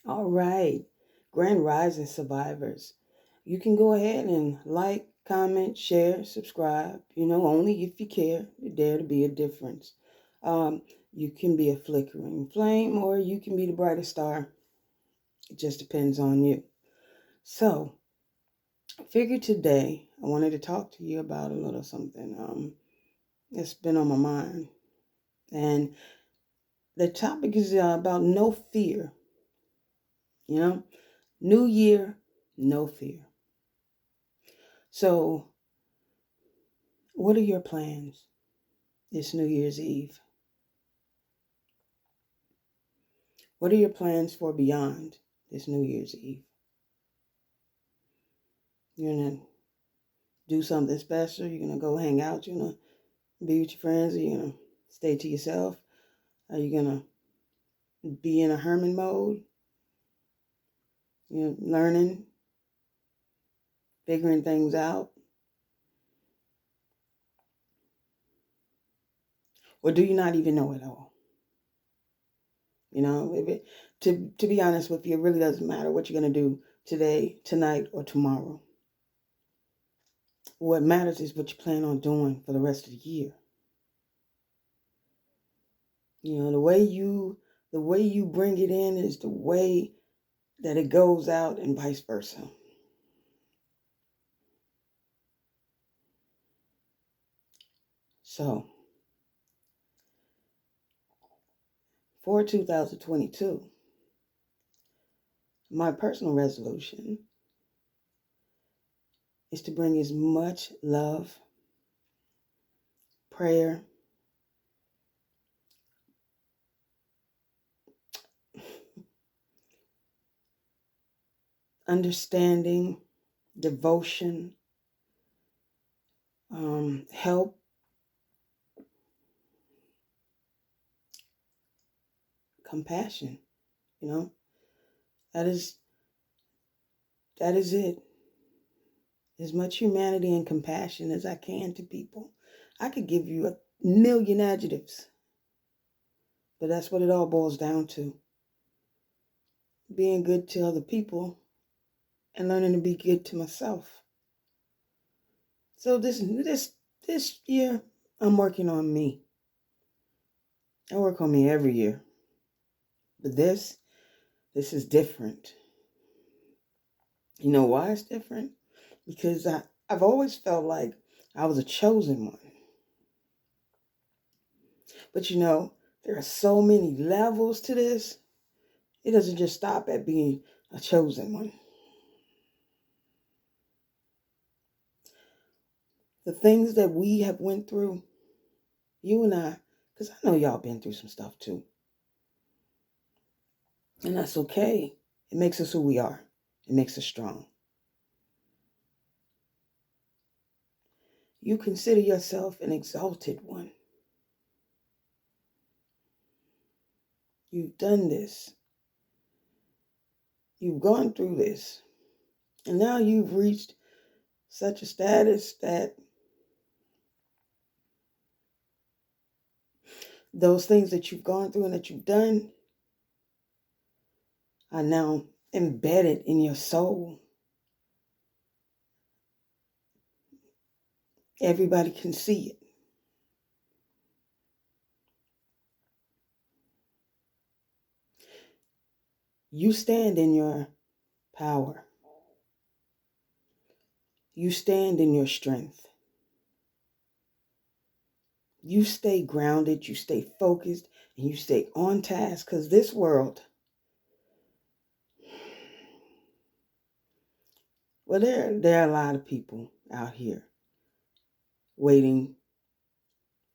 All right, Grand Rising survivors. You can go ahead and like, comment, share, subscribe. Only if you care, dare to be a difference. Um, you can be a flickering flame or you can be the brightest star. It just depends on you. So, I figured today I wanted to talk to you about a little something that's been on my mind. And the topic is about no fear. You know, New Year, no fear. So, what are your plans this New Year's Eve? What are your plans for beyond this New Year's Eve? You're going to do something special? You're going to go hang out? You're going to be with your friends? Are you going to stay to yourself? Are you going to be in a hermit mode? Learning, figuring things out? Or do you not even know it all? To be honest with you, it really doesn't matter what you're going to do today, tonight, or tomorrow. What matters is what you plan on doing for the rest of the year. The way you bring it in is the way that it goes out, and vice versa. So, for 2022, my personal resolution is to bring as much love, prayer, understanding, devotion, help, compassion. You know, that is it. As much humanity and compassion as I can to people. I could give you a million adjectives, but that's what it all boils down to. Being good to other people and learning to be good to myself. So this year, I'm working on me. I work on me every year. But this is different. You know why it's different? Because I've always felt like I was a chosen one. But there are so many levels to this. It doesn't just stop at being a chosen one. The things that we have went through, you and I, because I know y'all been through some stuff too. And that's okay. It makes us who we are. It makes us strong. You consider yourself an exalted one. You've done this. You've gone through this. And now you've reached such a status that those things that you've gone through and that you've done are now embedded in your soul. Everybody can see it. You stand in your power. You stand in your strength. You stay grounded, you stay focused, and you stay on task, because this world, well, there are a lot of people out here waiting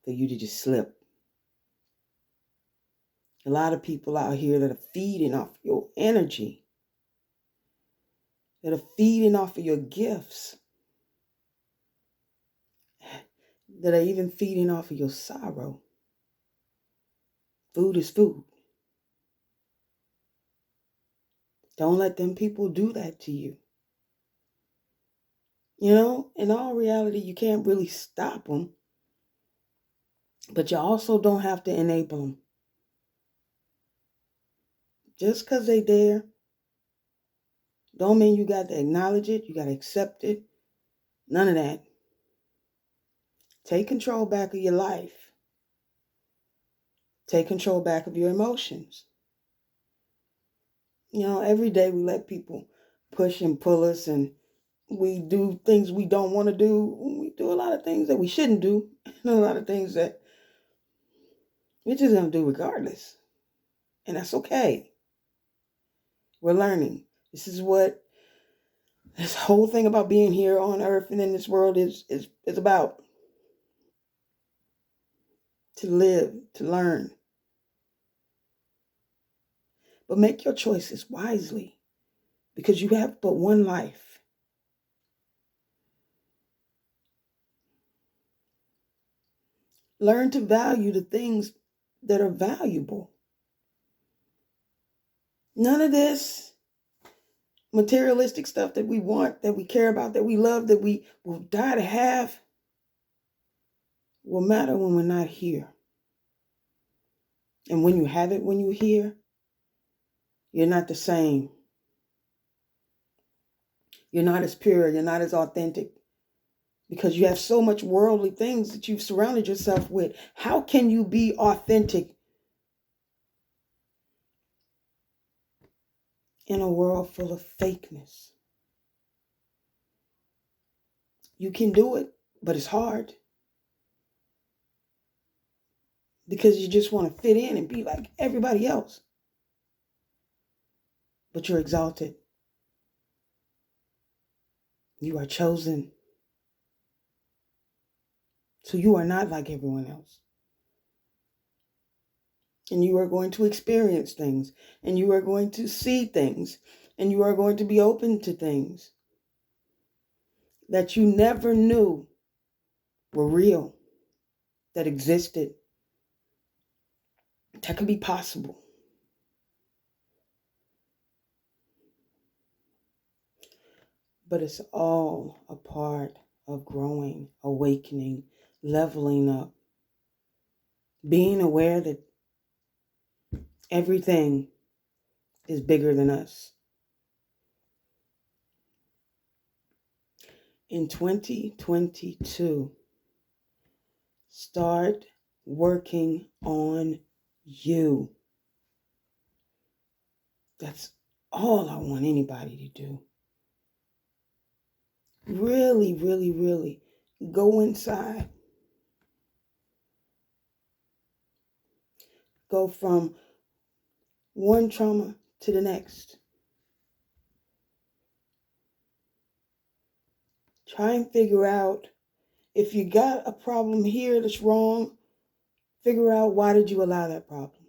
for you to just slip. A lot of people out here that are feeding off your energy, that are feeding off of your gifts, that are even feeding off of your sorrow. Food is food. Don't let them people do that to you. In all reality, you can't really stop them, but you also don't have to enable them. Just because they there Don't mean you got to acknowledge it. You got to accept it. None of that. Take control back of your life. Take control back of your emotions. Every day we let people push and pull us, and we do things we don't want to do. We do a lot of things that we shouldn't do, and a lot of things that we're just going to do regardless. And that's okay. We're learning. This is what this whole thing about being here on earth and in this world is about. To live, to learn. But make your choices wisely, because you have but one life. Learn to value the things that are valuable. None of this materialistic stuff that we want, that we care about, that we love, that we will die to have, will matter when we're not here. And when you have it, when you're here, you're not the same. You're not as pure. You're not as authentic. Because you have so much worldly things that you've surrounded yourself with. How can you be authentic in a world full of fakeness? You can do it, but it's hard. Because you just want to fit in and be like everybody else. But you're exalted. You are chosen. So you are not like everyone else. And you are going to experience things. And you are going to see things. And you are going to be open to things that you never knew were real, that existed, that could be possible. But it's all a part of growing, awakening, leveling up, being aware that everything is bigger than us. In 2022, start working on you. That's all I want anybody to do. Really, really, really go inside. Go from one trauma to the next. Try and figure out if you got a problem here that's wrong, figure out why did you allow that problem.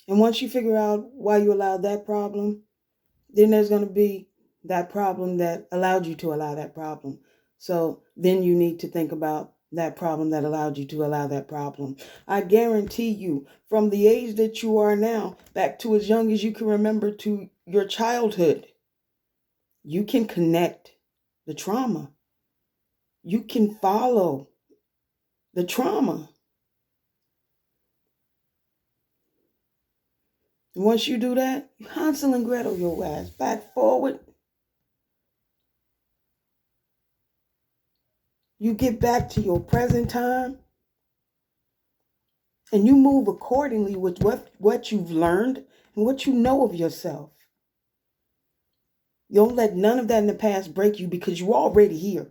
And once you figure out why you allowed that problem, then there's going to be that problem that allowed you to allow that problem. So then you need to think about that problem that allowed you to allow that problem. I guarantee you, from the age that you are now, back to as young as you can remember to your childhood, you can connect the trauma. You can follow the trauma. And once you do that, you Hansel and Gretel your ass back forward. You get back to your present time. And you move accordingly with what you've learned and what you know of yourself. You don't let none of that in the past break you, because you're already here.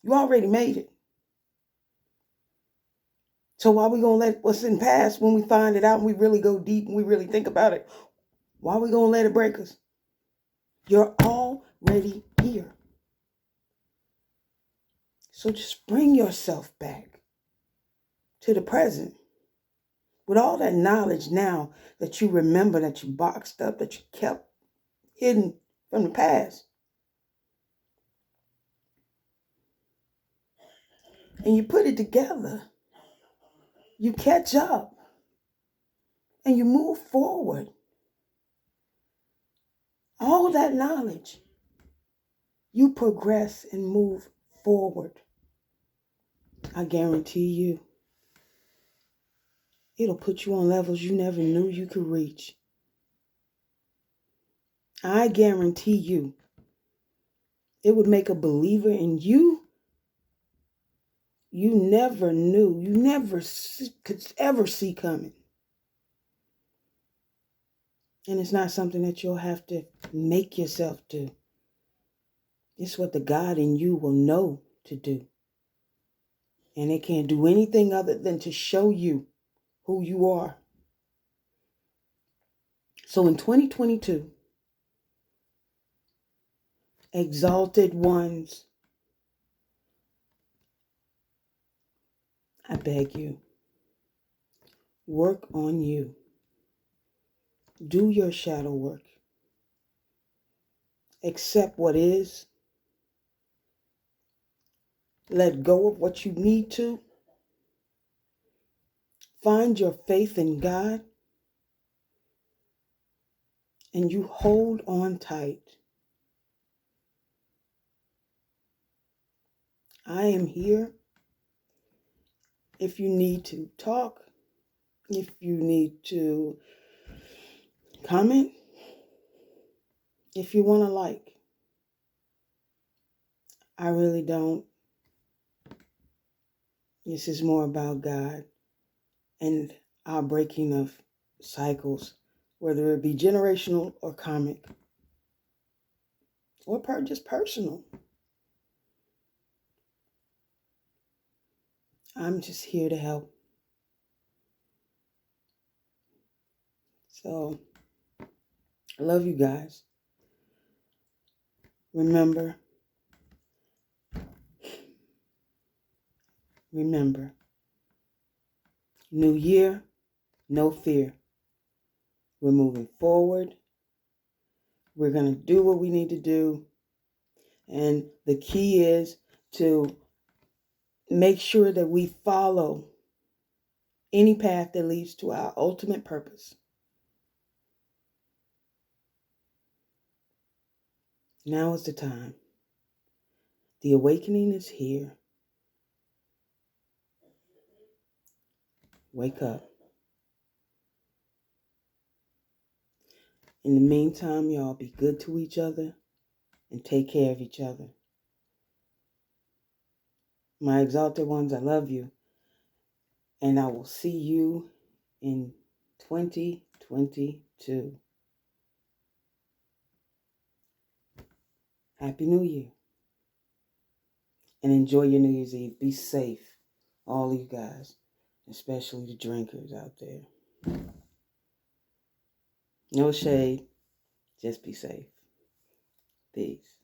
You already made it. So why are we going to let what's in the past, when we find it out and we really go deep and we really think about it, why are we going to let it break us? You're already here. So just bring yourself back to the present. With all that knowledge now that you remember, that you boxed up, that you kept hidden from the past. And you put it together. You catch up. And you move forward. All that knowledge. You progress and move forward. I guarantee you, it'll put you on levels you never knew you could reach. I guarantee you, it would make a believer in you never knew, you never could ever see coming. And it's not something that you'll have to make yourself do. It's what the God in you will know to do. And it can't do anything other than to show you who you are. So in 2022, exalted ones, I beg you, work on you. Do your shadow work. Accept what is. Let go of what you need to. Find your faith in God. And you hold on tight. I am here. If you need to talk, if you need to comment, if you want to like, I really don't. This is more about God and our breaking of cycles, whether it be generational or karmic, or just personal. I'm just here to help. So, I love you guys. Remember, new year, no fear. We're moving forward. We're going to do what we need to do. And the key is to make sure that we follow any path that leads to our ultimate purpose. Now is the time. The awakening is here. Wake up. In the meantime, y'all be good to each other and take care of each other. My exalted ones, I love you. And I will see you in 2022. Happy New Year. And enjoy your New Year's Eve. Be safe, all you guys, especially the drinkers out there. No shade, just be safe. Peace.